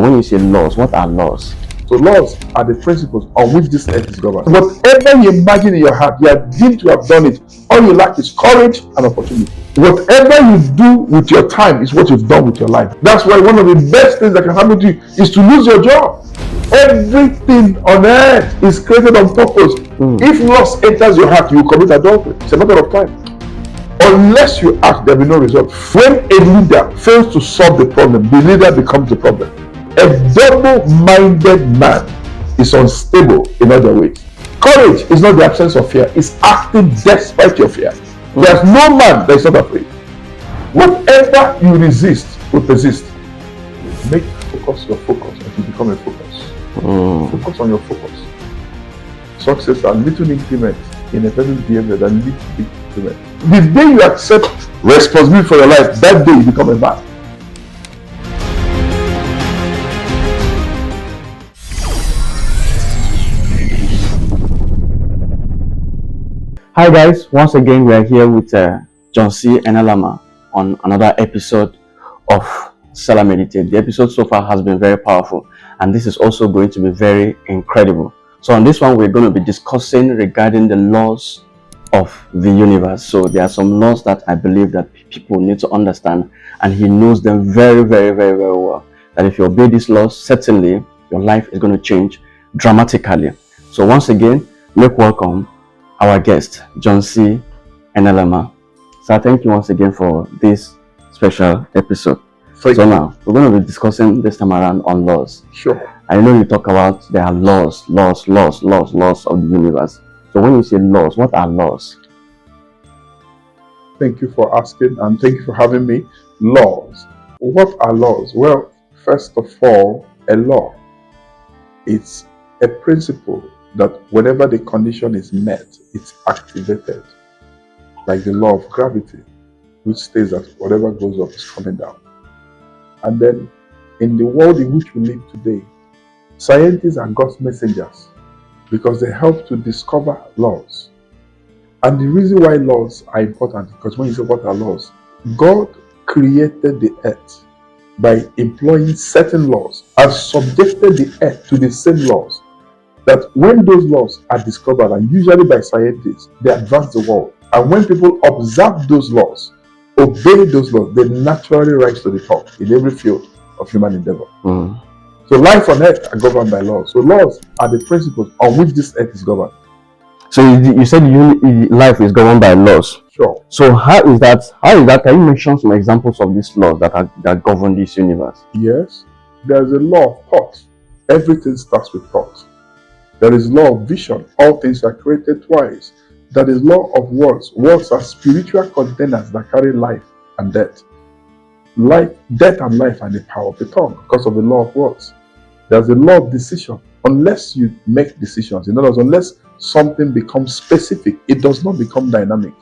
So when you say laws, what are laws? So laws are the principles on which this earth is governed. Whatever you imagine in your heart, you are deemed to have done it. All you lack is courage and opportunity. Whatever you do with your time is what you've done with your life. That's why one of the best things that can happen to you is to lose your job. Everything on earth is created on purpose. If lust enters your heart, you will commit adultery. It's a matter of time. Unless you act, there will be no result. When a leader fails to solve the problem, the leader becomes the problem. A double-minded man is unstable in other ways. Courage is not the absence of fear, it's acting despite your fear. There's no man that is not afraid. Whatever you resist will persist. Make focus your focus until you become a focus. Focus on your focus. Success are little increments in a person's behavior that lead to big increments. The day you accept responsibility for your life, that day you become a man. Hi guys, once again we are here with John C. Enelamah on another episode of SelahMeditate. The episode so far has been very powerful and this is also going to be very incredible. So on this one we're going to be discussing regarding the laws of the universe. So there are some laws that I believe that people need to understand, and he knows them very well. That if you obey these laws, certainly your life is going to change dramatically. So once again, let's welcome our guest, John C. Enelamah. So thank you once again for this special episode. So now, we're going to be discussing this time around on laws. Sure. I know you talk about there are laws of the universe. So when you say laws, what are laws? Thank you for asking and thank you for having me. Laws. What are laws? Well, first of all, a law. It's a principle that whenever the condition is met, it's activated. Like the law of gravity, which states that whatever goes up is coming down. And then, in the world in which we live today, scientists are God's messengers because they help to discover laws. And the reason why laws are important, because when you say what are laws, God created the earth by employing certain laws and subjected the earth to the same laws. That when those laws are discovered, and usually by scientists, they advance the world. And when people observe those laws, obey those laws, they naturally rise to the top in every field of human endeavor. So life on earth are governed by laws. So laws are the principles on which this earth is governed. So you said life is governed by laws. Sure. So how is that? Can you mention some examples of these laws that govern this universe? Yes. There's a law of thought. Everything starts with thought. There is law of vision. All things are created twice. There is law of words. Words are spiritual containers that carry life and death. Death and life are the power of the tongue because of the law of words. There's a law of decision. Unless you make decisions, in other words, unless something becomes specific, it does not become dynamic.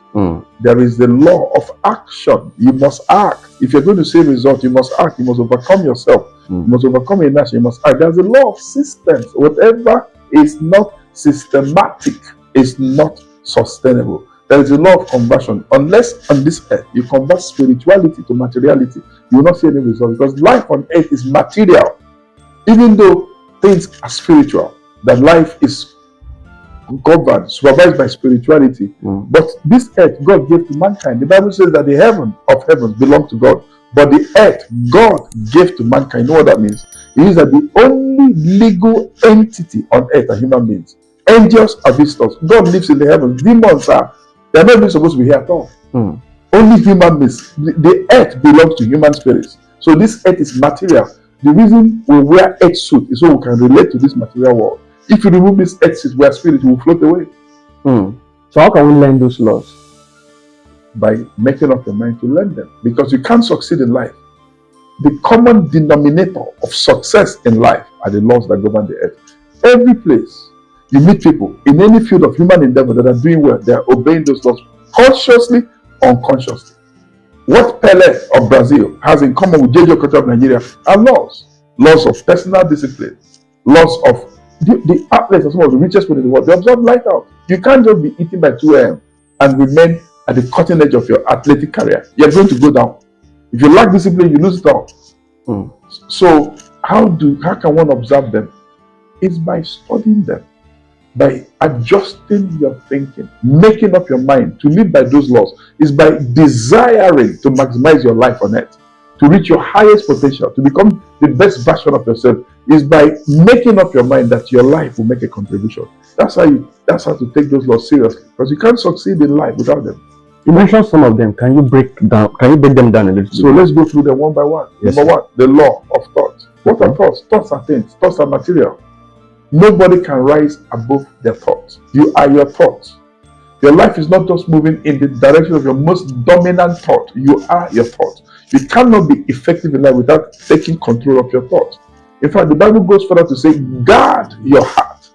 There is the law of action. You must act. If you're going to see results, you must act. You must overcome yourself. You must overcome inertia. You must act. There's a law of systems. Whatever is not systematic is not sustainable. There is a law of conversion. Unless on this earth you convert spirituality to materiality, you will not see any result, because life on earth is material. Even though things are spiritual, that life is governed, supervised by spirituality. But this earth God gave to mankind. The Bible says that the heaven of heavens belong to God, but the earth God gave to mankind. You know what that means? It means that the only legal entity on earth are human beings. Angels are visitors. God lives in the heavens. Demons they're not even supposed to be here at all. Only human beings. The earth belongs to human spirits. So this earth is material. The reason we wear earth suit is so we can relate to this material world. If you remove this earth suit, we are spirit, we will float away. So how can we learn those laws? By making up your mind to learn them. Because you can't succeed in life. The common denominator of success in life are the laws that govern the earth. Every place you meet people in any field of human endeavor that are doing well, they are obeying those laws consciously or unconsciously. What Pele of Brazil has in common with JJ Okocha of Nigeria are laws. Laws of personal discipline. Laws of the athletes are some of the richest people in the world. They observe light out. You can't just be eating by 2 a.m. and remain at the cutting edge of your athletic career. You're going to go down. If you lack discipline, you lose it all. So How can one observe them? It's by studying them, by adjusting your thinking, making up your mind to live by those laws. It's by desiring to maximize your life on earth, to reach your highest potential, to become the best version of yourself. Is by making up your mind that your life will make a contribution. That's how to take those laws seriously, because you can't succeed in life without them. You mentioned some of them. Can you break them down a little bit? So let's go through them one by one. Yes, Number one, the law of thought. What are thoughts? Thoughts are things. Thoughts are material. Nobody can rise above their thoughts. You are your thoughts. Your life is not just moving in the direction of your most dominant thought. You are your thought. You cannot be effective in life without taking control of your thoughts. In fact, the Bible goes further to say, guard your heart.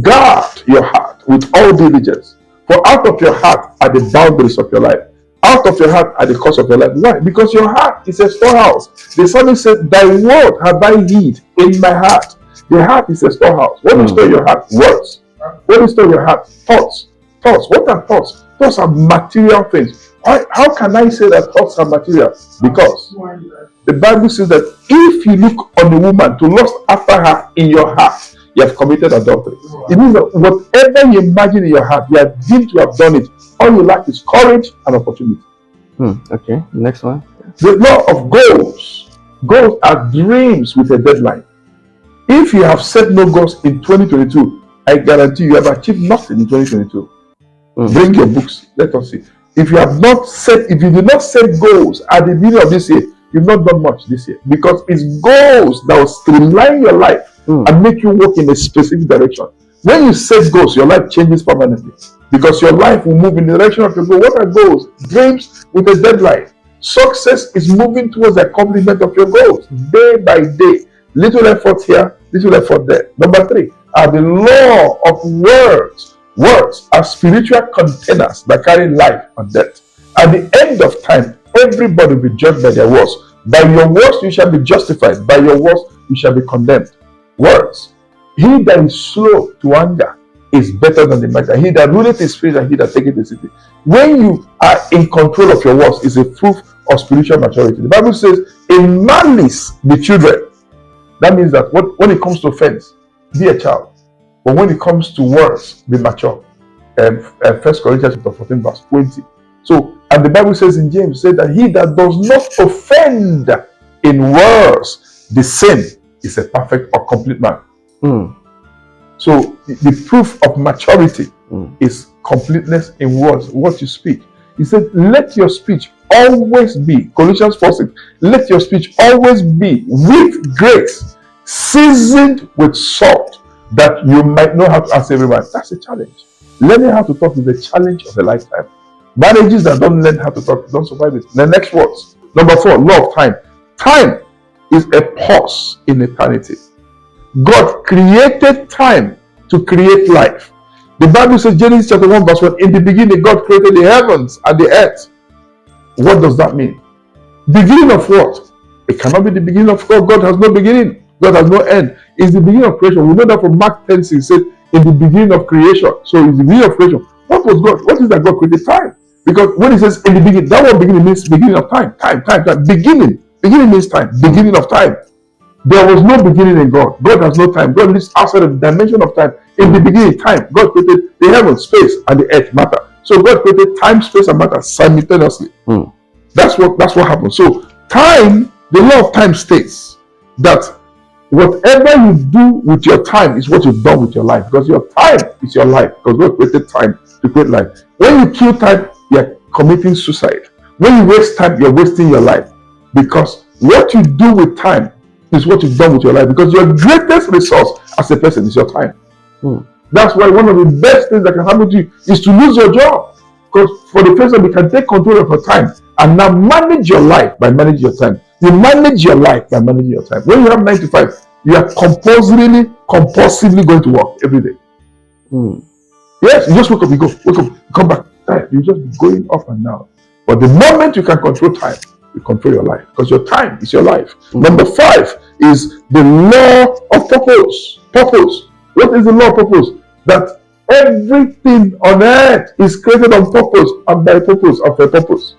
Guard your heart with all diligence. For out of your heart are the boundaries of your life. Out of your heart are the course of your life. Why? Because your heart is a storehouse. The psalmist said, thy word have I hid in my heart. The heart is a storehouse. What do you store your heart? Words. What do you store your heart? Thoughts. Thoughts. What are thoughts? Thoughts are material things. How can I say that thoughts are material? Because the Bible says that if you look on a woman to lust after her in your heart, you have committed adultery. It means that whatever you imagine in your heart, you are deemed to have done it. All you lack is courage and opportunity. Okay, next one. The law of goals. Goals are dreams with a deadline. If you have set no goals in 2022, I guarantee you have achieved nothing in 2022. Bring your books. Let us see. If you did not set goals at the beginning of this year, you've not done much this year, because it's goals that will streamline your life and make you work in a specific direction. When you set goals, your life changes permanently, because your life will move in the direction of your goal. What are goals? Dreams with a deadline. Success is moving towards the accomplishment of your goals day by day. Little effort here, little effort there. Number 3 are the law of words. Words are spiritual containers that carry life and death. At the end of time, everybody will be judged by their words. By your words you shall be justified. By your words you shall be condemned. Words. He that is slow to anger is better than the mighty. He that ruleth his spirit and he that taketh the city. When you are in control of your words, is a proof of spiritual maturity. The Bible says, in malice be children. That means that when it comes to offense, be a child. But when it comes to words, be mature. 1 Corinthians 14 verse 20. So, and the Bible says in James, said that he that does not offend in words, the same is a perfect or complete man. So the proof of maturity is completeness in words, what you speak. He said, let your speech always be, Colossians 4:6, let your speech always be with grace, seasoned with salt, that you might know how to answer everyone. That's a challenge. Learning how to talk is a challenge of a lifetime. Marriages that don't learn how to talk don't survive it. The next words. Number 4, law of time. Time is a pause in eternity. God created time to create life. The Bible says, Genesis chapter 1 verse 1, in the beginning God created the heavens and the earth. What does that mean? Beginning of what? It cannot be the beginning of God. God has no beginning. God has no end. It's the beginning of creation. We know that from Mark 10:6, it said, in the beginning of creation. So it's the beginning of creation. What was God? What is that God created? Time. Because when it says in the beginning, that word beginning means beginning of time. Time. Beginning. Beginning means time. Beginning of time. There was no beginning in God. God has no time. God lives outside of the dimension of time. In the beginning, time. God created the heaven, space, and the earth, matter. So God created time, space, and matter simultaneously. That's what happens. So time, the law of time states that whatever you do with your time is what you've done with your life. Because your time is your life. Because God created time to create life. When you kill time, you're committing suicide. When you waste time, you're wasting your life. Because what you do with time is what you've done with your life. Because your greatest resource as a person is your time. That's why one of the best things that can happen to you is to lose your job. Because for the first time, you can take control of your time and now manage your life by managing your time. You manage your life by managing your time. When you have 9 to 5, you are compulsively going to work every day. Yes, you just wake up, you go, wake up, you come back. You just going up and down. But the moment you can control time, you control your life. Because your time is your life. Number 5 is the law of purpose. Purpose. What is the law of purpose? That everything on earth is created on purpose and by purpose and for purpose.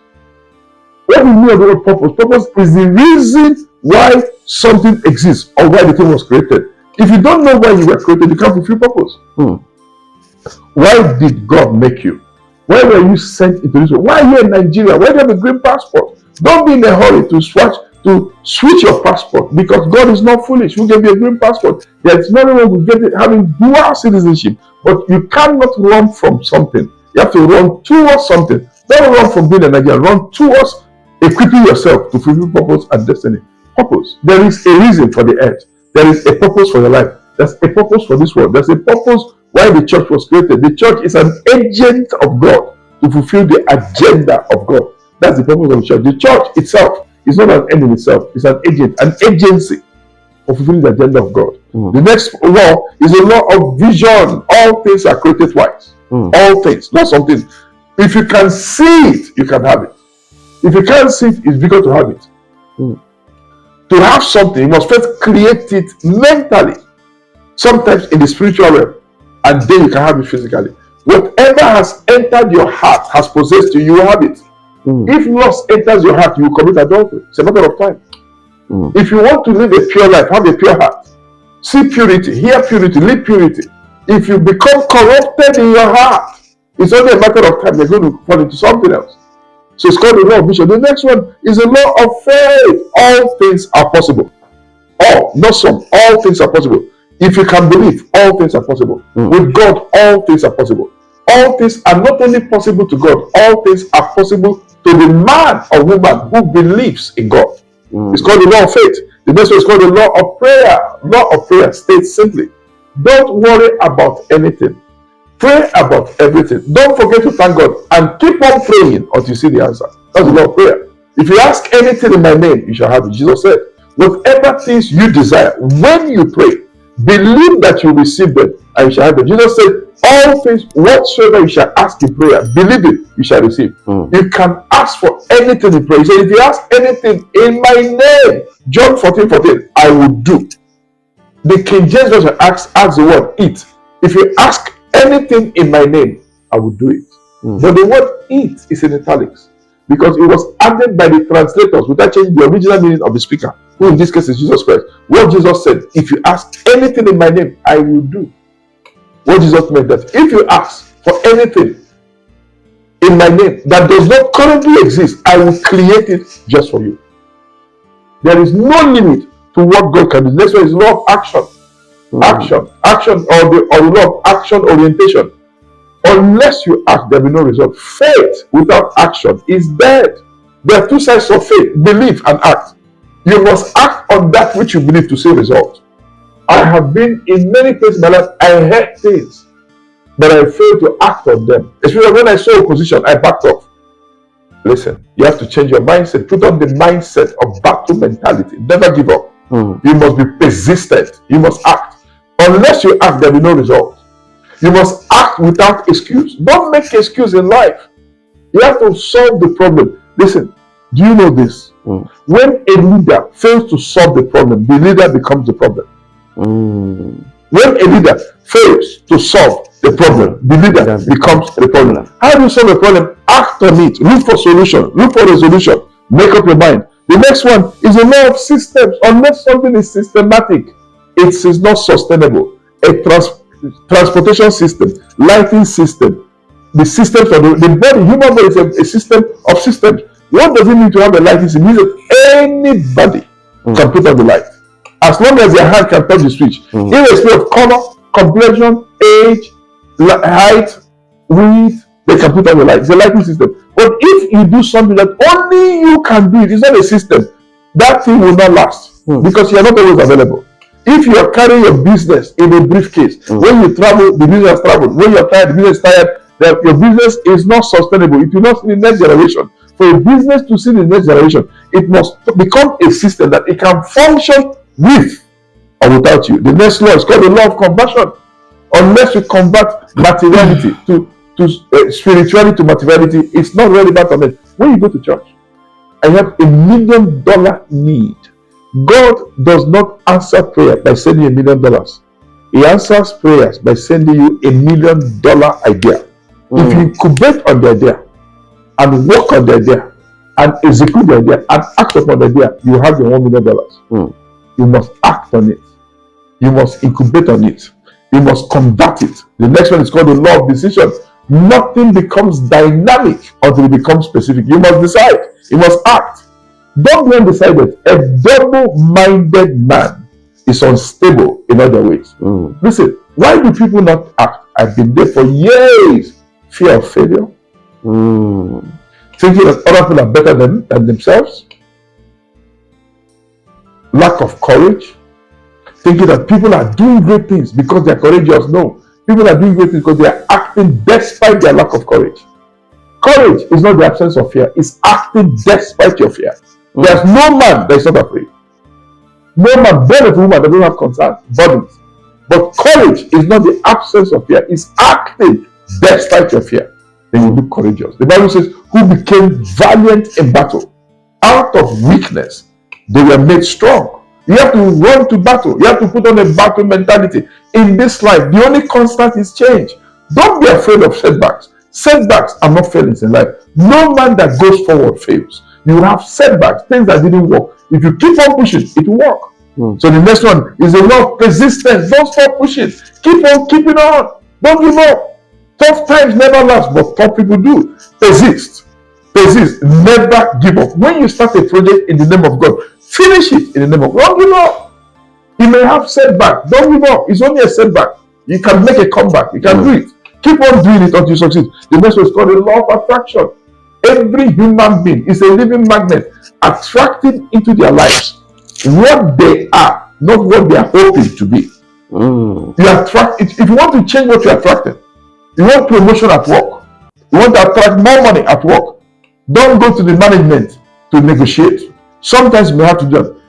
What do you mean about purpose? Purpose is the reason why something exists or why the thing was created. If you don't know why you were created, you can't fulfill purpose. Why did God make you? Why were you sent into this world? Why are you in Nigeria? Why do you have a green passport? Don't be in a hurry to switch your passport, because God is not foolish. Who gave you a green passport? There's nothing wrong with having dual citizenship, but you cannot run from something. You have to run towards something. Don't run from being a Nigerian. Run towards equipping yourself to fulfill purpose and destiny. Purpose. There is a reason for the earth. There is a purpose for your life. There's a purpose for this world. There's a purpose why the church was created. The church is an agent of God to fulfill the agenda of God. That's the purpose of the church. The church itself is not an end in itself. It's an agent, an agency for fulfilling the agenda of God. The next law is a law of vision. All things are created twice. All things, not something. If you can see it, you can have it. If you can't see it, it's because to have it. To have something, you must first create it mentally, sometimes in the spiritual realm, and then you can have it physically. Whatever has entered your heart, has possessed you, you will have it. If lust enters your heart, you will commit adultery. It's a matter of time. If you want to live a pure life, have a pure heart. See purity, hear purity, live purity. If you become corrupted in your heart, it's only a matter of time. You're going to fall into something else. So it's called the law of vision. The next one is the law of faith. All things are possible. All, not some. All things are possible. If you can believe, all things are possible. With God, all things are possible. All things are not only possible to God, all things are possible to the man or woman who believes in God. It's called the law of faith. The next one is called the law of prayer. Law of prayer states simply, don't worry about anything. Pray about everything. Don't forget to thank God and keep on praying until you see the answer. That's the law of prayer. If you ask anything in my name, you shall have it. Jesus said, whatever things you desire, when you pray, believe that you receive them and you shall have them. Jesus said, all things whatsoever you shall ask in prayer, believe it, you shall receive. You can ask for anything in prayer. He said, if you ask anything in my name, John 14:14, I will do. The King James Version asks the word eat. If you ask anything in my name, I will do it. But the word eat is in italics because it was added by the translators without changing the original meaning of the speaker, who in this case is Jesus Christ. What Jesus said, if you ask anything in my name, I will do. What Jesus meant that if you ask for anything in my name that does not currently exist, I will create it just for you. There is no limit to what God can do. Next one is law of action. Action, or the law of action orientation. Unless you act, there will be no result. Faith without action is dead. There are two sides of faith: believe and act. You must act on that which you believe to see result. I have been in many places in my life. I heard things, but I failed to act on them. Especially when I saw opposition, I backed off. Listen, you have to change your mindset. Put on the mindset of battle mentality. Never give up. You must be persistent. You must act. Unless you act, there will be no result. You must act without excuse. Don't make excuse in life. You have to solve the problem. Listen, do you know this? When a leader fails to solve the problem, the leader becomes the problem. When a leader fails to solve the problem, the leader becomes the problem. How do you solve a problem? Act on it. Look for solution. Look for resolution. Make up your mind. The next one is a law of systems. Unless something is systematic, it is not sustainable. A transportation system, lighting system, the systems of the body, human body is a system of systems. What does it mean to have a lighting system? It means that anybody can put on the light. As long as their hand can touch the switch, irrespective of color, complexion, age, height, width, they can put on the light. It's a lighting system. But if you do something that only you can do, it's not a system, that thing will not last because you are not always available. If you are carrying your business in a briefcase, when you travel, the business travels. When you are tired, the business is tired. That your business is not sustainable. It will not see the next generation. For a business to see the next generation, it must become a system that it can function with or without you. The next law is called the law of conversion. Unless you convert materiality to spirituality to materiality, it's not relevant on it. When you go to church and you have $1 million need, God does not answer prayer by sending $1 million. He answers prayers by sending you $1 million idea. If you incubate on the idea and work on the idea, and execute the idea and act upon the idea, you have your $1 million. You must act on it. You must incubate on it. You must conduct it. The next one is called the law of decision. Nothing becomes dynamic until it becomes specific. You must decide. You must act. Don't be undecided. A double-minded man is unstable in other ways. Listen, why do people not act? I've been there for years. Fear of failure. Thinking that other people are better than themselves. Lack of courage. Thinking that people are doing great things because they're courageous. No. People are doing great things because they are acting despite their lack of courage. Courage is not the absence of fear. It's acting despite your fear. There's no man that is not afraid. No man born of a woman that doesn't have concerns, burdens. But courage is not the absence of fear. It's acting despite your fear. Then you be courageous. The Bible says, who became valiant in battle. Out of weakness, they were made strong. You have to run to battle. You have to put on a battle mentality. In this life, the only constant is change. Don't be afraid of setbacks. Setbacks are not failings in life. No man that goes forward fails. You have setbacks, things that didn't work. If you keep on pushing, it will work. So the next one is the law of persistence. Don't stop pushing. Keep on keeping on. Don't give up. Tough times never last, but tough people do. Persist. Persist. Never give up. When you start a project in the name of God, finish it in the name of God. Don't give up. You may have setback. Don't give up. It's only a setback. You can make a comeback. You can do it. Keep on doing it until you succeed. The next one is called the law of attraction. Every human being is a living magnet, attracting into their lives what they are, not what they are hoping to be. You attract. If you want to change what you're attracting, you want promotion at work, you want to attract more money at work, don't go to the management to negotiate. Sometimes you may have to do that.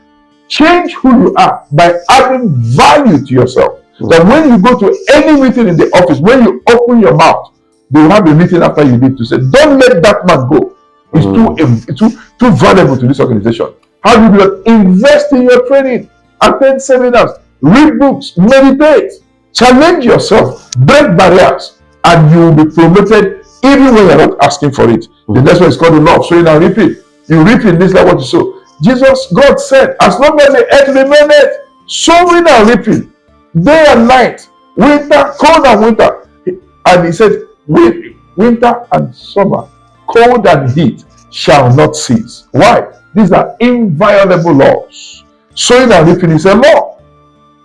Change who you are by adding value to yourself. That when you go to any meeting in the office, when you open your mouth, they will have a meeting after you need to say, don't let that man go. It's too valuable to this organization. How do you do that? Invest in your training, attend seminars, read books, meditate, challenge yourself, break barriers, and you will be promoted even when you're not asking for it. The next one is called the law of sowing and reaping. You reap in this like what you sow. God said, as long as the earth remaineth, sowing and reaping, day and night, winter, cold and winter. And he said, winter and summer, cold and heat shall not cease. Why? These are inviolable laws. Sowing and reaping is a law.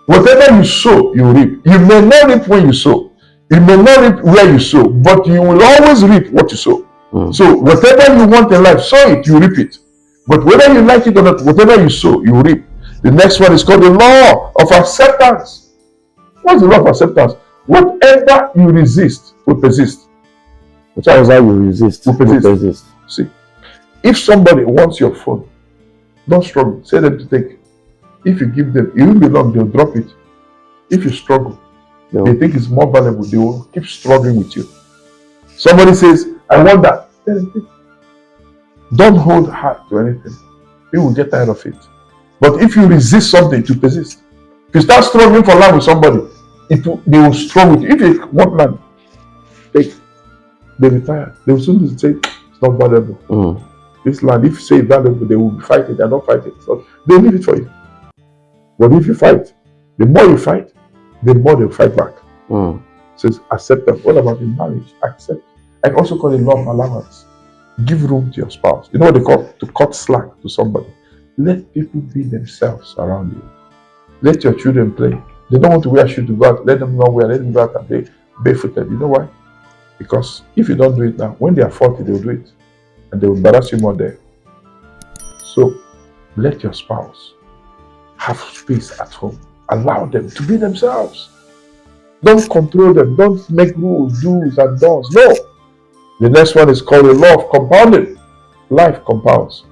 Whatever you sow, you reap. You may not reap when you sow. You may not reap where you sow, but you will always reap what you sow. So whatever you want in life, sow it, you reap it. But whether you like it or not, whatever you sow, you reap. The next one is called the law of acceptance. What's the law of acceptance? Whatever you resist will persist. Whatever you resist will persist. See, if somebody wants your phone, don't struggle. Say them to take. If you give them, it won't be long, they'll drop it. If you struggle, they think it's more valuable, they will keep struggling with you. Somebody says, I want that. Tell them, take. Don't hold hard to anything. You will get tired of it. But if you resist something, to persist. If you start struggling for land with somebody, they will struggle with you. If you want land, take. They will be tired. They will soon say it's not valuable. This land, if you say it's valuable, they will be fighting. They are not fighting. So they will leave it for you. But if you fight, the more you fight, the more they will fight back. Says acceptance. What about in marriage? Accept. I also call it law of allowance. Give room to your spouse. You know what they call to cut slack to somebody. Let people be themselves around you. Let your children play. They don't want to wear shoes to go out. Let them not wear. Let them go out and play barefooted. You know why? Because if you don't do it now, when they are 40, they will do it. And they will embarrass you more there. So, let your spouse have space at home. Allow them to be themselves. Don't control them. Don't make rules, do's and don'ts. No. The next one is called the law of compounding. Life compounds.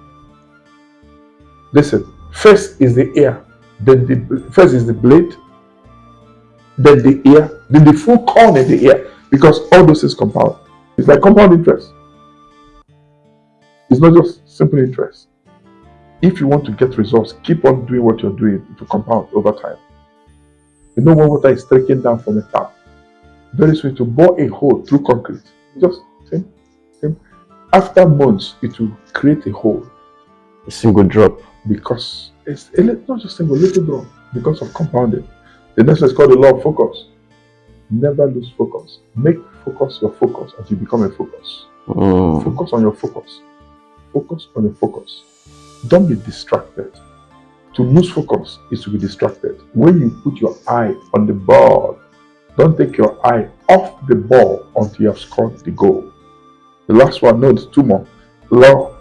Listen, first is the ear, then first is the blade, then the ear, then the full corn in the ear, because all those things compound. It's like compound interest. It's not just simple interest. If you want to get results, keep on doing what you're doing to compound over time. You know when water is trickling down from a tap, very sweet to bore a hole through concrete. Just same. After months, it will create a hole A single drop. because it's not just a little drop because of compounding. The next one is called the law of focus. Never lose focus. Make focus your focus until you become a focus. Focus on your focus. Focus on your focus. Don't be distracted. To lose focus is to be distracted. When you put your eye on the ball, don't take your eye off the ball until you have scored the goal. The last one, note two more.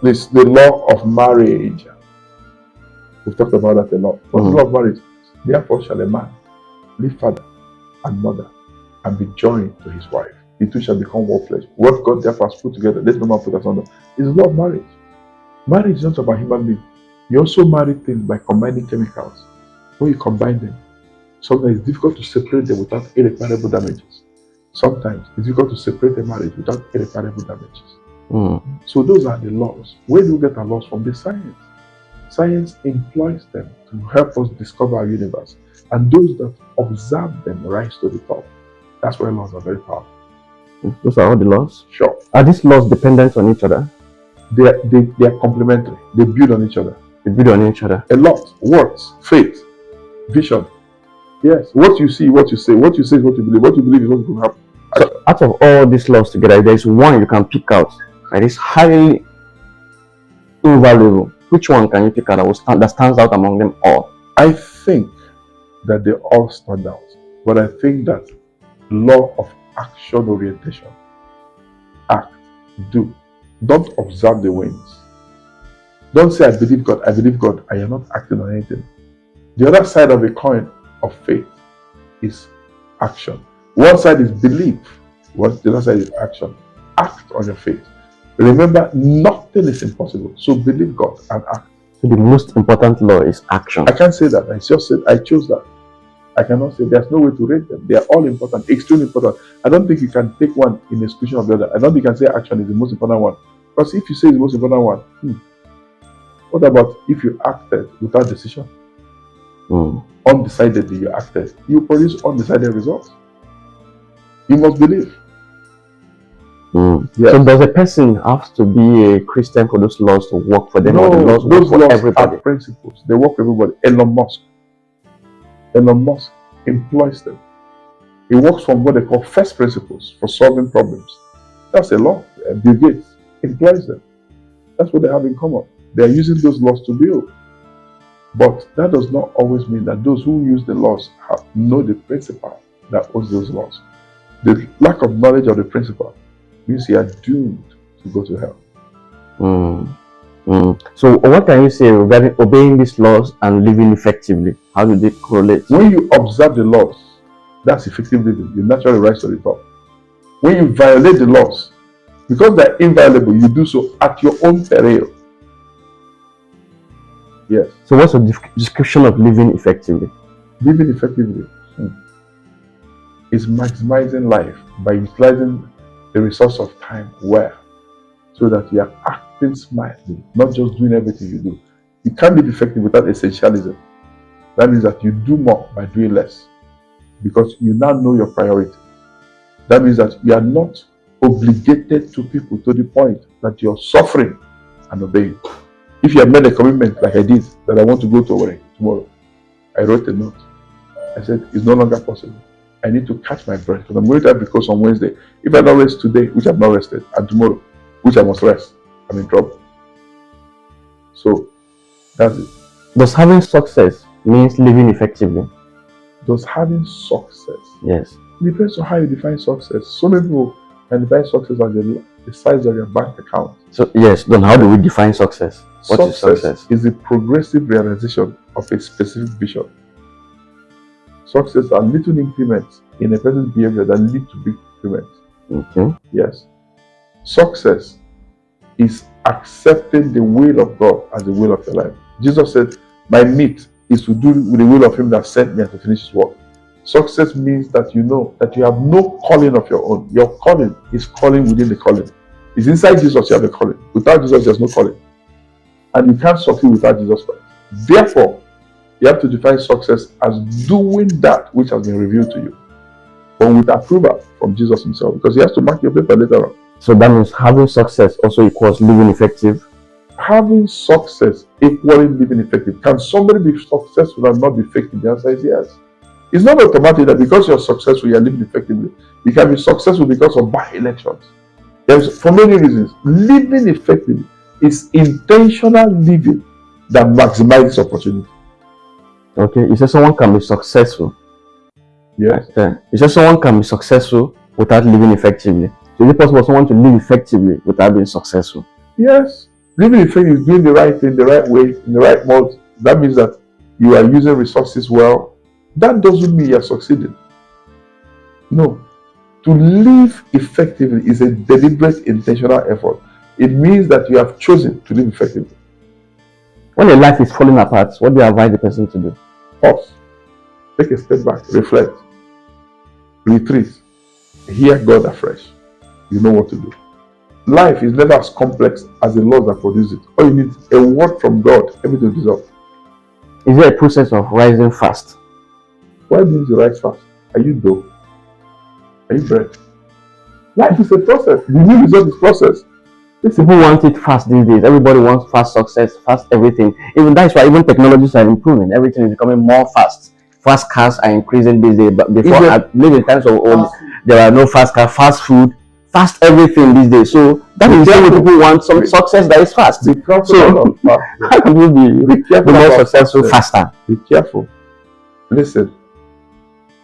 This the law of marriage. We've talked about that a lot. But the law of marriage, therefore shall a man leave father and mother and be joined to his wife. The two shall become one flesh. What God therefore has put together, let no man put asunder. It's the law of marriage. Marriage is not about human beings. You also marry things by combining chemicals. When you combine them, sometimes it's difficult to separate them without irreparable damages. Sometimes it's difficult to separate a marriage without irreparable damages. So those are the laws. Where do we get our laws from? The science. Science employs them to help us discover our universe. And those that observe them rise to the top. That's why laws are very powerful. Those are all the laws? Sure. Are these laws dependent on each other? They are complementary. They build on each other. They build on each other. A lot. Words, faith, vision. Yes. What you see, what you say. What you say is what you believe. What you believe is what's going to happen. So out of all these laws together, there is one you can pick out that is highly invaluable. Which one can you pick out that stands out among them all? I think that they all stand out. But I think that law of action orientation. Act. Do. Don't observe the winds. Don't say, I believe God, and you're not acting on anything. The other side of a coin of faith is action. One side is belief, the other side is action. Act on your faith. Remember, nothing is impossible. So believe God and act. So the most important law is action. I can't say that. I just said I chose that. I cannot say there's no way to rate them. They are all important, extremely important. I don't think you can take one in exclusion of the other. I don't think you can say action is the most important one. Because if you say the most important one, what about if you acted without decision? Undecidedly you acted. You produce undecided results. You must believe. Yes. So does a person have to be a Christian for those laws to work for them? No, or the laws those work for laws everybody? are principles. They work for everybody. Elon Musk employs them. He works from what they call first principles for solving problems. That's a law. Bill Gates employs them. That's what they have in common. They are using those laws to build. But that does not always mean that those who use the laws know the principle that owns those laws. The lack of knowledge of the principle means you are doomed to go to hell. So what can you say regarding obeying these laws and living effectively? How do they correlate? When you observe the laws, that's effective living. You naturally rise to the top. When you violate the laws, because they're inviolable, you do so at your own peril. Yes. So what's the description of living effectively? Living effectively is maximizing life by utilizing the resource of time well, so that you are acting smartly, not just doing everything you do. You can't live effective without essentialism. That means that you do more by doing less, because you now know your priority. That means that you are not obligated to people to the point that you're suffering and obeying. If you have made a commitment like I did, that I want to go to work tomorrow, I wrote a note. I said, it's no longer possible. I need to catch my breath because I'm going to have because on Wednesday. If I don't rest today, which I've not rested, and tomorrow, which I must rest, I'm in trouble. So, that's it. Does having success means living effectively? Does having success? Yes. It depends on how you define success. So many people can define success as the size of your bank account. So yes, then how do we define success? What is success? Is the progressive realization of a specific vision. Success are little increments in a person's behavior that lead to big increments. Okay. Yes. Success is accepting the will of God as the will of your life. Jesus said, my meat is to do with the will of him that sent me and to finish his work. Success means that you know that you have no calling of your own. Your calling is calling within the calling. It's inside Jesus you have a calling. Without Jesus there's no calling. And you can't succeed without Jesus Christ. Therefore, you have to define success as doing that which has been revealed to you, but with approval from Jesus himself, because he has to mark your paper later on. So that means having success also equals living effective. Having success equally living effective. Can somebody be successful and not be effective? The answer is yes. It's not automatic that because you're successful, you're living effectively. You can be successful because of by elections. There's for many reasons. Living effectively is intentional living that maximizes opportunity. Okay, you said someone can be successful. Yes. You said someone can be successful without living effectively. So is it possible for someone to live effectively without being successful? Yes. Living effectively is doing the right thing, the right way, in the right mode. That means that you are using resources well. That doesn't mean you're succeeding. No. To live effectively is a deliberate, intentional effort. It means that you have chosen to live effectively. When a life is falling apart, what do you advise the person to do? Pause. Take a step back. Reflect. Retreat. Hear God afresh. You know what to do. Life is never as complex as the laws that produce it. All you need is a word from God, everything will dissolve. Is there a process of rising fast? Why didn't you rise fast? Are you dough? Are you bread? Life is a process. The new result is process. People want it fast these days. Everybody wants fast success, fast everything. Even that's why even technologies are improving. Everything is becoming more fast. Fast cars are increasing these days. But before, I believe in times of old, there are no fast cars, fast food, fast everything these days. So that is why people want some success that is fast. Be careful. So how can you be more successful faster? Be careful. Listen,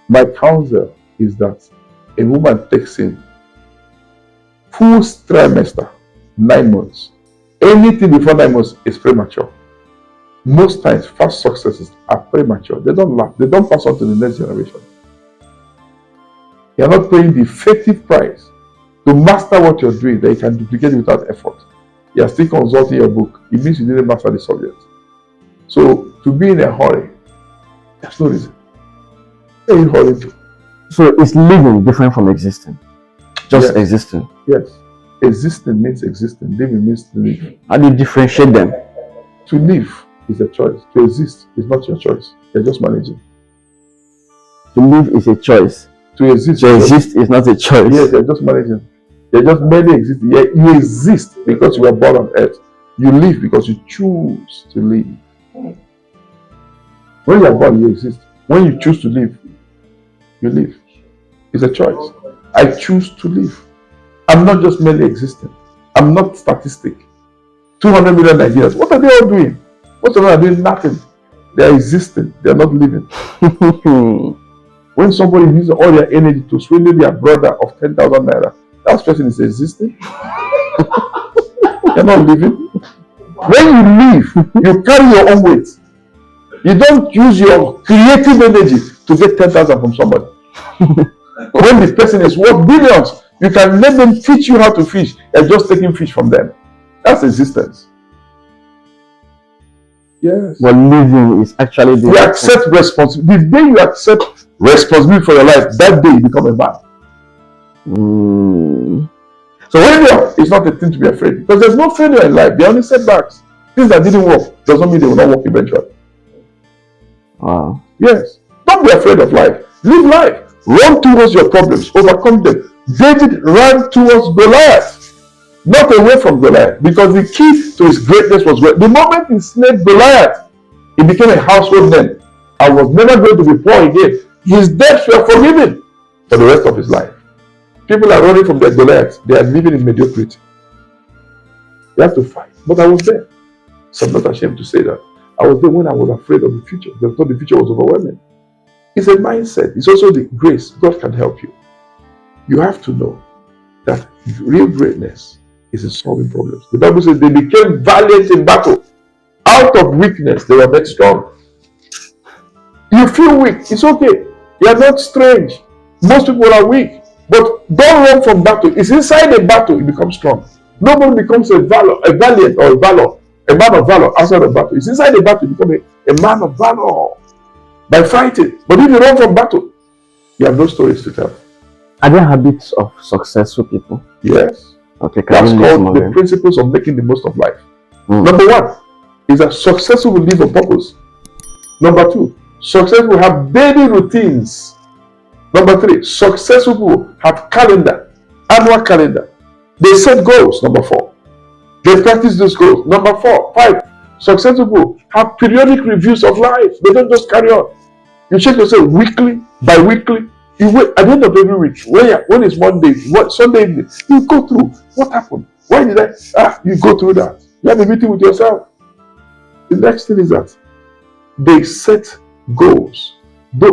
my counsel is that a woman takes in full trimester, 9 months. Anything before 9 months is premature. Most times, fast successes are premature. They don't last. They don't pass on to the next generation. You are not paying the effective price to master what you're doing that you can duplicate it without effort. You are still consulting your book. It means you didn't master the subject. So, to be in a hurry, there's no reason. What are you hurrying to? So, is living different from existing? Just existing? Yes. Existing means existing. Living means to live. How do you differentiate them? To live is a choice. To exist is not your choice. You're just managing. To live is a choice. To exist is not a choice. Yes, you're just managing. You're just merely existing. You exist because you were born on earth. You live because you choose to live. When you are born, you exist. When you choose to live, you live. It's a choice. I choose to live. I'm not just merely existing. I'm not statistic. 200 million Nigerians. What are they all doing? Most of them are doing nothing. They are existing. They are not living. When somebody uses all their energy to swindle their brother of 10,000 naira, that person is existing. You're not living. When you live, you carry your own weight. You don't use your creative energy to get 10,000 from somebody. When the person is worth billions, you can let them teach you how to fish. You're just taking fish from them. That's existence. Yes. But living is actually the... You accept responsibility. The day you accept responsibility for your life, that day you become a man. So failure is not a thing to be afraid, because there's no failure in life. There are only setbacks. Things that didn't work doesn't mean they will not work eventually. Wow. Yes. Don't be afraid of life. Live life. Run towards your problems. Overcome them. David ran towards Goliath, not away from Goliath, because the key to his greatness was the moment he slayed Goliath, he became a household name and was never going to be poor again. His debts were forgiven for the rest of his life. People are running from their Goliaths. They are living in mediocrity. You have to fight. But I was there. So I'm not ashamed to say that. I was there when I was afraid of the future. I thought the future was overwhelming. It's a mindset. It's also the grace. God can help you. You have to know that real greatness is in solving problems. The Bible says they became valiant in battle. Out of weakness, they were made strong. You feel weak. It's okay. You are not strange. Most people are weak. But don't run from battle. It's inside a battle you become strong. Nobody becomes a valiant or a man of valor outside of battle. It's inside the battle you become a man of valor by fighting. But if you run from battle, you have no stories to tell. Are there habits of successful people? Yes. Okay, that's called the principles of making the most of life. Number one is that successful will live on purpose. Number two, successful will have daily routines. Number three, successful people have calendar, annual calendar. They set goals, number 4. They practice those goals. Number 5, successful people have periodic reviews of life. They don't just carry on. You check yourself weekly, bi-weekly. You wait at the end of every week. When it's Monday, Sunday evening, you go through what happened. Why did I? You go through that. You have a meeting with yourself. The next thing is that they set goals.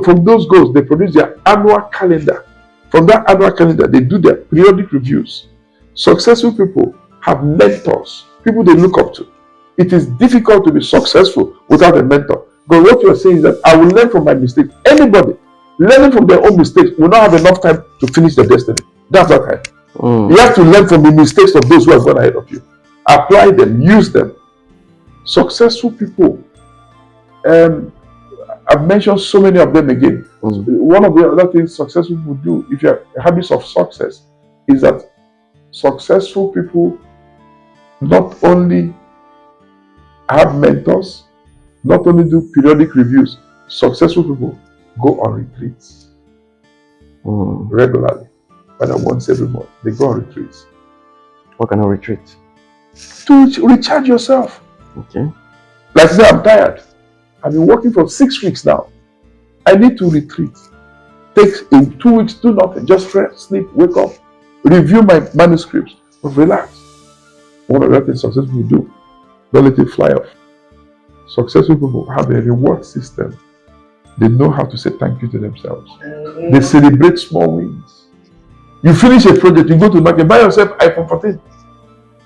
From those goals, they produce their annual calendar. From that annual calendar, they do their periodic reviews. Successful people have mentors, people they look up to. It is difficult to be successful without a mentor. But what you're saying is that I will learn from my mistakes. Anybody learning from their own mistakes will not have enough time to finish their destiny. That's not time. You have to learn from the mistakes of those who have gone ahead of you. Apply them, use them. Successful people, I've mentioned so many of them again. One of the other things successful people do, if you have habits of success, is that successful people not only have mentors, not only do periodic reviews, successful people go on retreats regularly. Whether once every month, they go on retreats. What kind of retreat? To recharge yourself. Okay. Like I said, I'm tired. I've been working for 6 weeks now. I need to retreat. Take in 2 weeks, do nothing. Just rest, sleep, wake up, review my manuscripts, but relax. One of the things successful people do, don't let it fly off. Successful people have a reward system. They know how to say thank you to themselves. They celebrate small wins. You finish a project, you go to the market, buy yourself iPhone 14.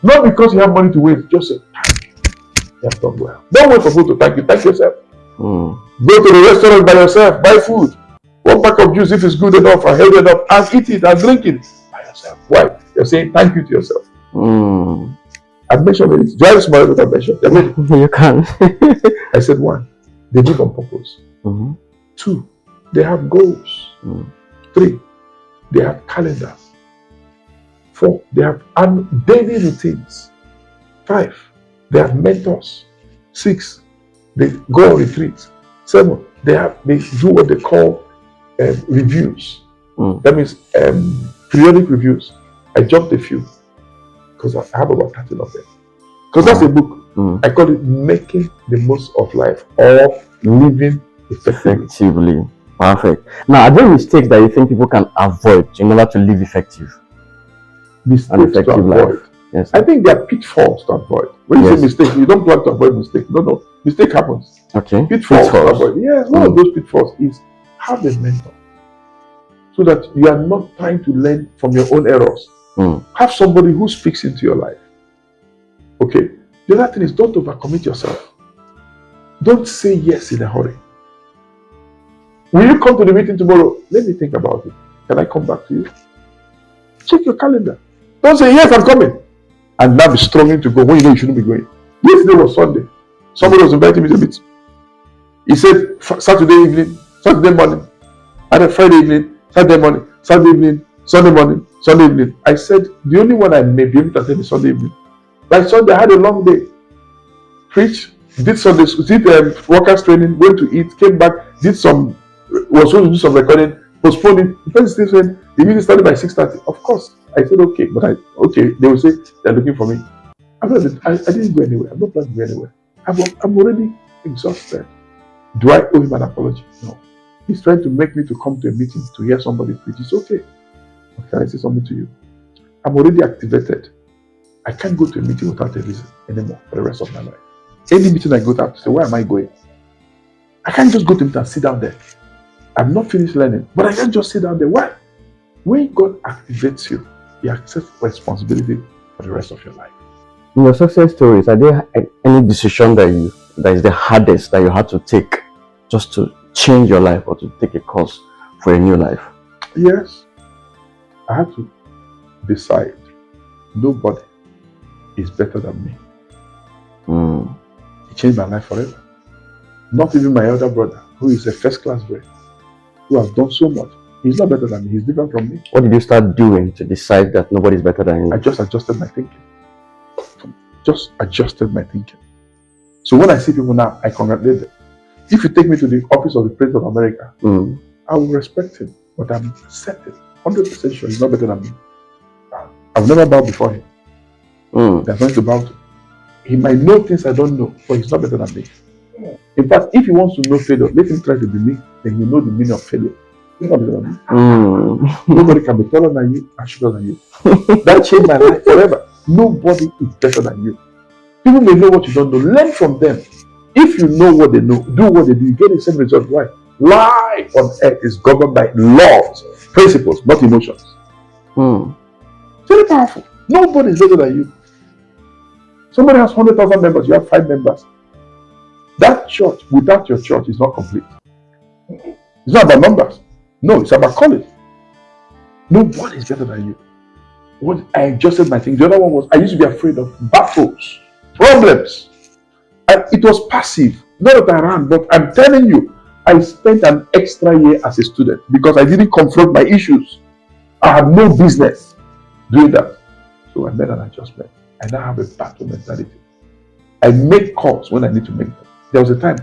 Not because you have money to waste, just say thank you. You have done well. Don't wait for people to thank you. Thank yourself. Go to the restaurant by yourself, buy food. One pack of juice if it's good enough and healthy enough, and eat it and drink it by yourself. Why? You're saying thank you to yourself. I've mentioned it. Do I have small that I've mentioned? You can. I said 1, they live on purpose. 2, they have goals. 3, they have calendars. 4, they have daily routines. 5, they have mentors. 6, they go on retreats. 7, they do what they call reviews. That means periodic reviews. I jumped a few because I have about 13 of them. Because that's a book. I call it Making the Most of Life or Living Effectively. Perfect. Now, are there mistakes that you think people can avoid in order to live effective? Mistakes to avoid. Yes. I think there are pitfalls to avoid. When you say mistake, you don't plan to avoid mistake. No. Mistake happens. Okay. Pitfalls to avoid. Yes, one of those pitfalls is have a mentor. So that you are not trying to learn from your own errors. Have somebody who speaks into your life. Okay. The other thing is don't overcommit yourself. Don't say yes in a hurry. Will you come to the meeting tomorrow? Let me think about it. Can I come back to you? Check your calendar. Don't say yes, I'm coming. And now be struggling to go when you know you shouldn't be going. Yesterday was Sunday. Somebody was inviting me to meet. He said Saturday evening, Saturday morning, and then Friday evening, Saturday morning, Saturday evening, Sunday morning, Sunday evening. I said the only one I may be able to attend is Sunday evening. By Sunday, I had a long day. Preached, did Sunday school, did workers training, went to eat, came back, was supposed to do some recording, postponed it. The person still said the meeting started by 6:30. Of course, I said okay, but they will say they're looking for me. I didn't go anywhere. I'm not planning to go anywhere. I'm already exhausted. Do I owe him an apology? No. He's trying to make me to come to a meeting to hear somebody preach. It's okay. But can I say something to you? I'm already activated. I can't go to a meeting without a reason anymore for the rest of my life. Any meeting I go to, I have to say, where am I going? I can't just go to a meeting and sit down there. I'm not finished learning, but I can't just sit down there. Why? When God activates you, He accepts responsibility for the rest of your life. In your success stories, are there any decision that is the hardest that you had to take just to change your life or to take a course for a new life? Yes. I had to decide nobody is better than me. It changed my life forever. Not even my elder brother, who is a first-class brain, who has done so much. He's not better than me. He's different from me. What did you start doing to decide that nobody is better than you? I just adjusted my thinking. So when I see people now, I congratulate them. If you take me to the office of the President of America, I will respect him, but I'm certain, 100% sure he's not better than me. I've never bowed before him. Mm. There's nothing to bow to. He might know things I don't know, but he's not better than me. In fact, if he wants to know failure, let him try to be me. Then you know the meaning of failure. He's not better than me. Nobody can be taller than you and shorter than you. That changed my life forever. Nobody is better than you. People may know what you don't know. Learn from them. If you know what they know, do what they do, you get the same result. Why? Life on earth is governed by laws, principles, not emotions. Very powerful. Nobody is better than you. Somebody has 100,000 members, you have 5 members. That church, without your church, is not complete. It's not about numbers. No, it's about calling. Nobody is better than you. I adjusted my thing. The other one was, I used to be afraid of battles, problems. And it was passive. Not that I ran, but I'm telling you, I spent an extra year as a student because I didn't confront my issues. I had no business doing that. So I made an adjustment. I now have a battle mentality. I make calls when I need to make them. There was a time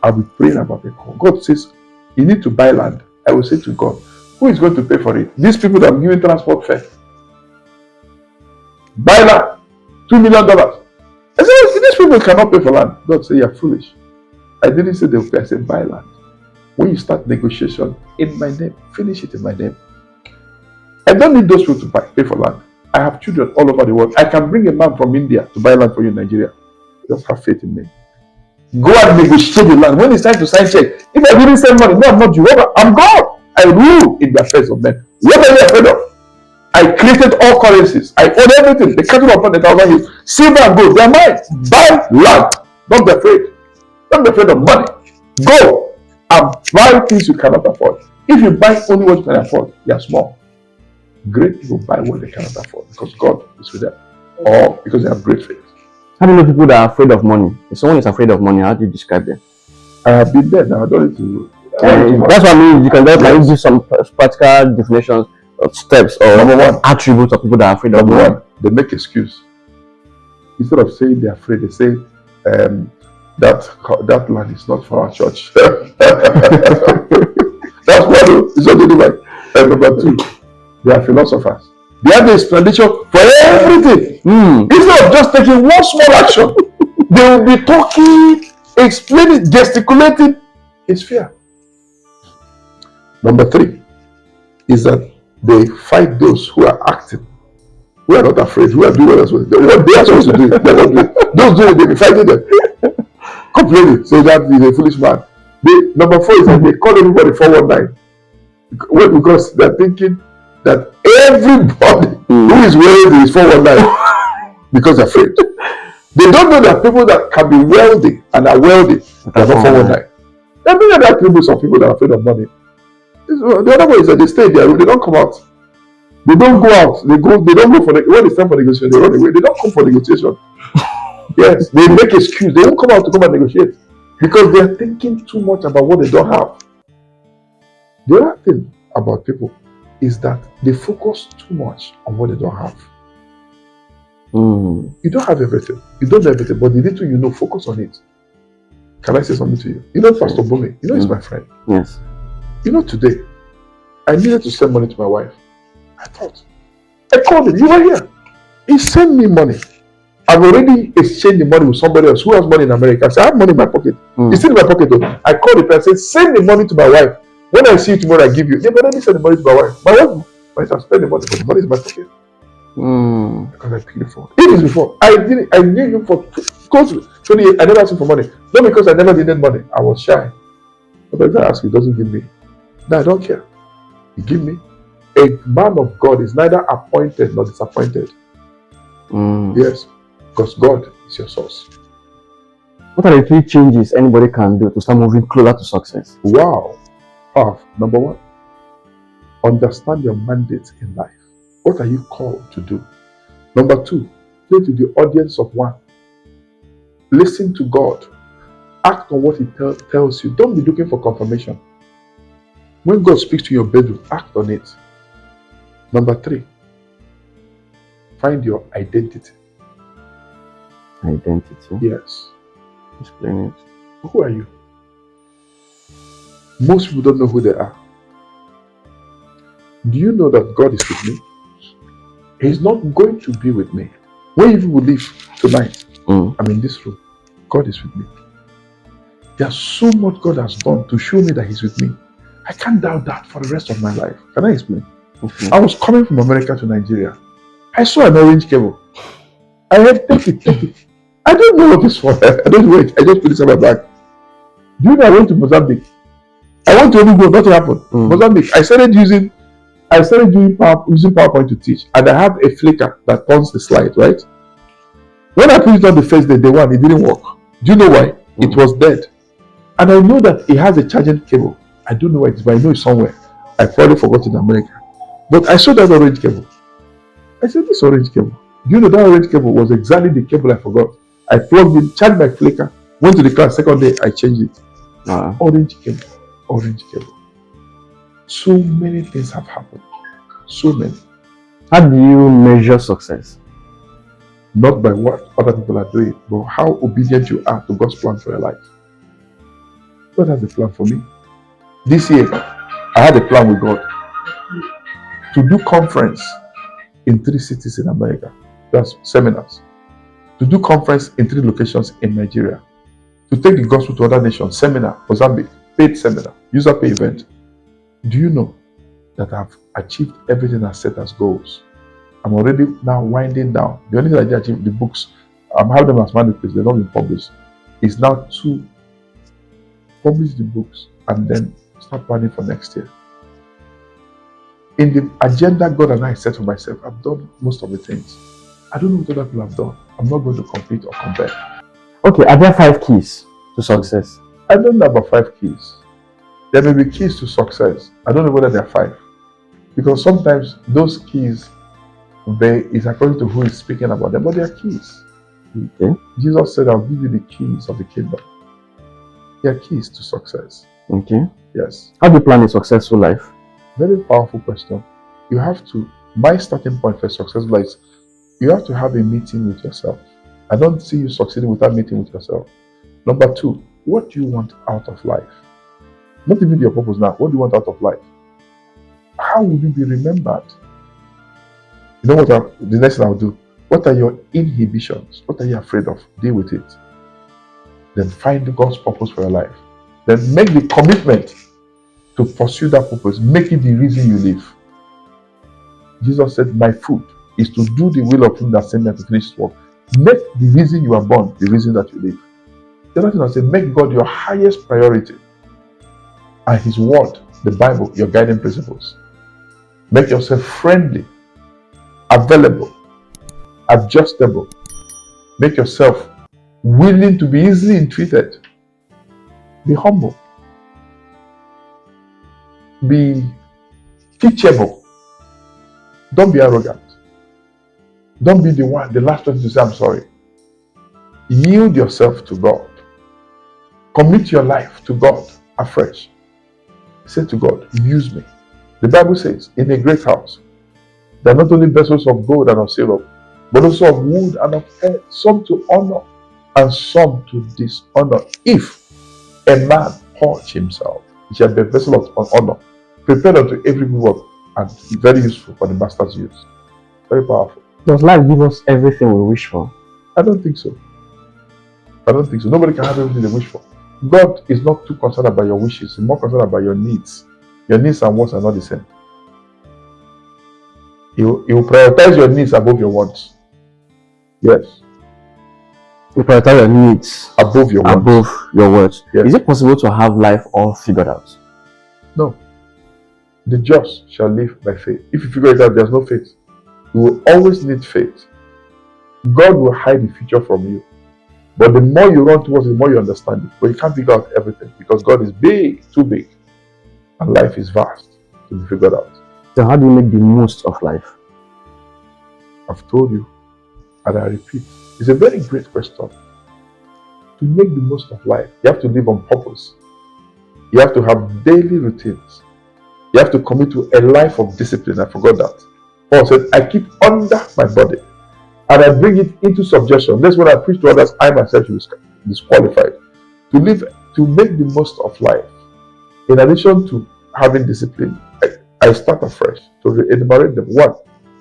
I'll be praying about a call. God says, you need to buy land. I will say to God, who is going to pay for it? These people that I'm giving transport fare. Buy land. $2 million. I said, these people cannot pay for land. God said, you're foolish. I didn't say they will pay. I said, buy land. When you start negotiation in my name, finish it in my name. I don't need those people to pay for land. I have children all over the world. I can bring a man from India to buy land for you in Nigeria. Just have faith in me. Go and negotiate the land. When it's time to sign check, if I didn't send money, no, I'm not Jehovah. I'm God. I rule in the affairs of men. What are you afraid of? I created all currencies. I own everything. The cattle upon 1,000 hills. Silver and gold. They are mine. Buy land. Don't be afraid. Don't be afraid of money. Go and buy things you cannot afford. If you buy only what you can afford, you are small. Great people buy what they cannot afford because God is with them, or because they have great faith. How do you know people that are afraid of money? If someone is afraid of money, how do you describe them? I have been there now. I don't need to. That's what I mean. You can give some practical definitions of steps or Number one, attributes of people that are afraid of money. They make excuse. Instead of saying they're afraid, they say that land is not for our church. That's one. It's not only like number two. They are philosophers. They have the explanation for everything. Instead of just taking one small action, they will be talking, explaining, gesticulating. It's fear. Number three is that they fight those who are acting, who are not afraid, who are doing what they are supposed to do. Those doing it, they be fighting them, complaining. So that is a foolish man. Number four is that they call everybody 419. Well, because they're thinking that everybody who is wealthy is 419 because they're afraid. They don't know that people that can be wealthy and are wealthy are not 419. There are many other attributes of people that are afraid of money. The other one is that they stay there, they don't come out. They don't go out. They don't go for when it's time for negotiation, they run away. They don't come for negotiation. Yes, they make excuse. They won't come out to come and negotiate because they're thinking too much about what they don't have. The other thing about people is that they focus too much on what they don't have. You don't have everything. You don't have everything, but the little you know, focus on it. Can I say something to you? You know Pastor Bome, you know he's my friend. Yes. You know today, I needed to send money to my wife. I called him, you were here. He sent me money. I've already exchanged the money with somebody else who has money in America. I said, I have money in my pocket. It's still in my pocket though. I called him and said, send the money to my wife. When I see you tomorrow, I give you. They've already sent the money to my wife. My wife might have spent the money, but the money is in my pocket. Because I paid it for. Even before, I knew him for close to 20 years. I never asked him for money. Not because I never needed money. I was shy. But if I ask, he doesn't give me. No, I don't care. He give me. A man of God is neither appointed nor disappointed. Yes, because God is your source. What are the 3 changes anybody can do to start moving closer to success? Wow. Number one, understand your mandate in life. What are you called to do? Number two, play to the audience of one. Listen to God. Act on what He tells you. Don't be looking for confirmation. When God speaks to your bedroom, act on it. Number three, find your identity. Identity? Yes. Explain it. Who are you? Most people don't know who they are. Do you know that God is with me? He's not going to be with me. When you will leave tonight, I'm in this room. God is with me. There's so much God has done to show me that He's with me. I can't doubt that for the rest of my life. Can I explain? Okay. I was coming from America to Nigeria. I saw an orange cable. I had take it. I don't know what it's for. I don't wait. I just put it on my back. Do you know I went to Mozambique? I went to Enugu. Nothing happened. Mozambique. I started using PowerPoint to teach, and I have a flicker that turns the slide, right? When I put it on the first day, day one, it didn't work. Do you know why? It was dead. And I know that it has a charging cable. I don't know where it is, but I know it's somewhere. I probably forgot in America. But I saw that orange cable. I said, this orange cable. Do you know that orange cable was exactly the cable I forgot? I plugged in, charged my flicker, went to the class, second day, I changed it. Orange cable. Orange cable. So many things have happened. So many. How do you measure success? Not by what other people are doing, but how obedient you are to God's plan for your life. God has a plan for me. This year, I had a plan with God to do conference in 3 cities in America. That's seminars. To do conference in 3 locations in Nigeria. To take the gospel to other nations. Seminar, Mozambique, paid seminar, user pay event. Do you know that I've achieved everything I set as goals? I'm already now winding down. The only thing I did achieve, the books, I'm having them as manuscripts, they're not been published. It's now to publish the books and then start planning for next year. In the agenda God and I set for myself, I've done most of the things. I don't know what other people have done. I'm not going to compete or compare. Okay, are there 5 keys to success? I don't know about 5 keys. There may be keys to success. I don't know whether there are 5. Because sometimes those keys is according to who is speaking about them, but they are keys. Okay. Jesus said, I'll give you the keys of the kingdom. They are keys to success. Okay. Yes. How do you plan a successful life? Very powerful question. You have to, my starting point for a successful life is you have to have a meeting with yourself. I don't see you succeeding without meeting with yourself. Number 2, what do you want out of life? Not even your purpose now. What do you want out of life? How will you be remembered? You know what the next thing I'll do? What are your inhibitions? What are you afraid of? Deal with it. Then find God's purpose for your life. Then make the commitment to pursue that purpose. Make it the reason you live. Jesus said, my food is to do the will of him that sent me to finish his work. Make the reason you are born the reason that you live. The other thing I say, make God your highest priority. And his word, the Bible, your guiding principles. Make yourself friendly, available, adjustable. Make yourself willing to be easily entreated. Be humble. Be teachable. Don't be arrogant. Don't be the last person to say, I'm sorry. Yield yourself to God. Commit your life to God afresh. Say to God, use me. The Bible says, in a great house, there are not only vessels of gold and of silver, but also of wood and of earth, some to honor and some to dishonor. If a man purge himself, he shall be a vessel of honor, prepared unto every good work, and very useful for the master's use. Very powerful. Does life give us everything we wish for? I don't think so. I don't think so. Nobody can have everything they wish for. God is not too concerned about your wishes. He's more concerned about your needs. Your needs and wants are not the same. He will prioritize your needs above your wants. Yes. You prioritize your needs above your wants. Above your words. Yes. Is it possible to have life all figured out? No. The just shall live by faith. If you figure it out, there's no faith. You will always need faith. God will hide the future from you. But the more you run towards it, the more you understand it. But you can't figure out everything because God is big, too big. And life is vast to be figured out. So how do you make the most of life? I've told you, and I repeat, it's a very great question. To make the most of life, you have to live on purpose. You have to have daily routines. You have to commit to a life of discipline. I forgot that. Paul said, I keep under my body and I bring it into subjection. That's when I preach to others, I myself should be disqualified. To live, to make the most of life. In addition to having discipline, I start afresh to enumerate them. 1,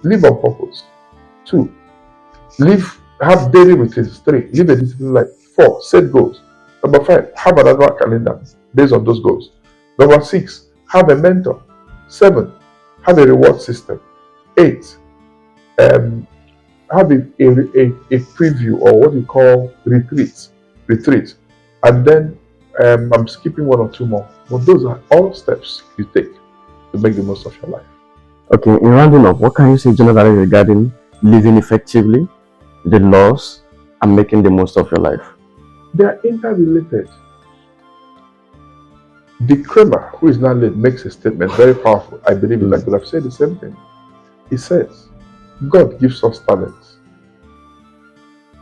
live on purpose. 2, have daily routines. 3, live a disciplined life. 4, set goals. Number 5, have an annual calendar based on those goals. Number 6, have a mentor. 7, have a reward system. 8, have a preview, or what you call retreat. And then I'm skipping 1 or 2 more. But those are all steps you take to make the most of your life. Okay, in rounding up, what can you say generally regarding living effectively, the laws, and making the most of your life? They are interrelated. The Kramer, who is now late, makes a statement very powerful. I believe I could have said the same thing. He says, God gives us talents.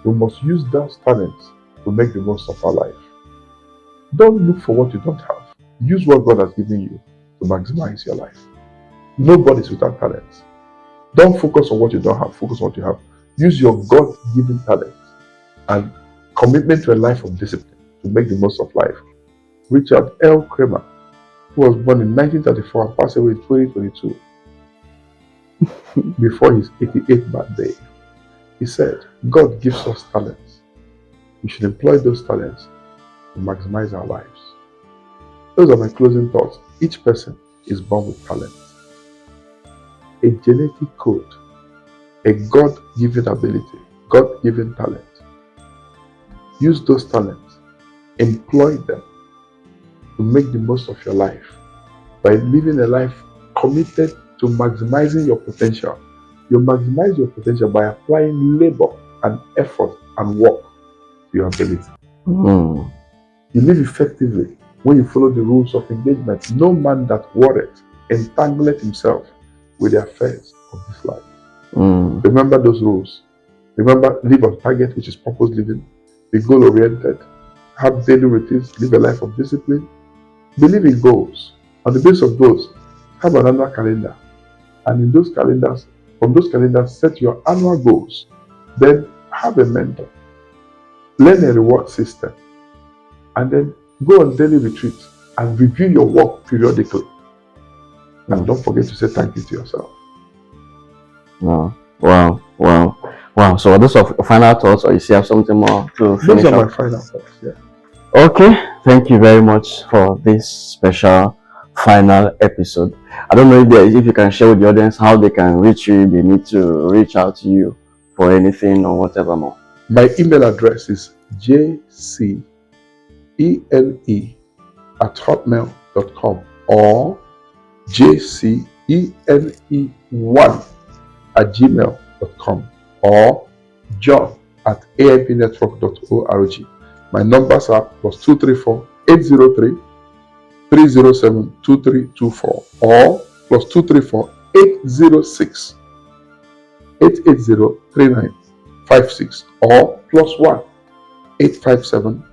We must use those talents to make the most of our life. Don't look for what you don't have. Use what God has given you to maximize your life. Nobody's without talents. Don't focus on what you don't have. Focus on what you have. Use your God-given talents and commitment to a life of discipline to make the most of life. Richard L. Kramer, who was born in 1934 and passed away in 2022, before his 88th birthday, he said, God gives us talents. We should employ those talents to maximize our lives. Those are my closing thoughts. Each person is born with talents. A genetic code, a God-given ability, God-given talent. Use those talents, employ them to make the most of your life by living a life committed to maximizing your potential. You maximize your potential by applying labor and effort and work to your ability. You live effectively when you follow the rules of engagement. No man that warreth entangleth himself with the affairs of this life. Remember those rules. Remember, live on target, which is purpose living. Be goal-oriented. Have daily routines. Live a life of discipline. Believe in goals. On the basis of those, have an annual calendar. And in those calendars, from those calendars, set your annual goals. Then have a mentor. Learn a reward system. And then go on daily retreats and review your work periodically. And don't forget to say thank you to yourself. Wow. So are those your final thoughts, or you still have something more to finish? Those are my final thoughts, yeah. Okay, thank you very much for this special final episode. I don't know if you can share with the audience how they can reach you if they need to reach out to you for anything or whatever more. My email address is jcele@hotmail.com or jcele1@gmail.com or john@ampnetwork.org. My numbers are +234 803 307 2324 or +234 806 880 3956 or +1 857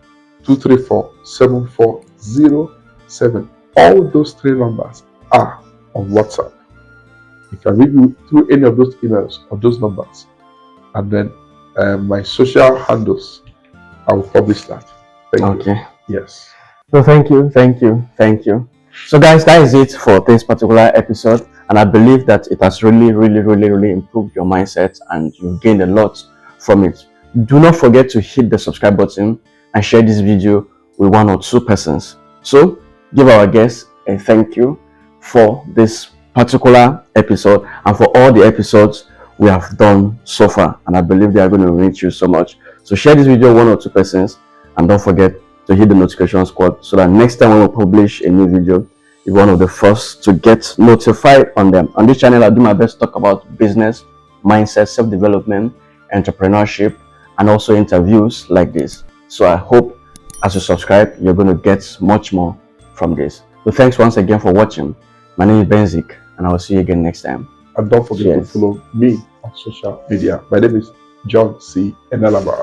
234 7407. All those 3 numbers are on WhatsApp. You can read me through any of those emails or those numbers, and then my social handles, I will publish that. Thank you. Yes. So thank you. So guys, that is it for this particular episode, and I believe that it has really improved your mindset and you've gained a lot from it. Do not forget to hit the subscribe button and share this video with 1 or 2 persons. So give our guests a thank you for this particular episode and for all the episodes we have done so far, and I believe they are going to reach you so much. So share this video 1 or 2 persons, and don't forget to hit the notification squad so that next time when we publish a new video, you're one of the first to get notified on them. On this channel, I'll do my best to talk about business, mindset, self-development, entrepreneurship, and also interviews like this. So I hope as you subscribe, you're going to get much more from this. So thanks once again for watching. My name is Benzik, and I will see you again next time. And don't forget to follow me on social media. My name is John C. Enelamah.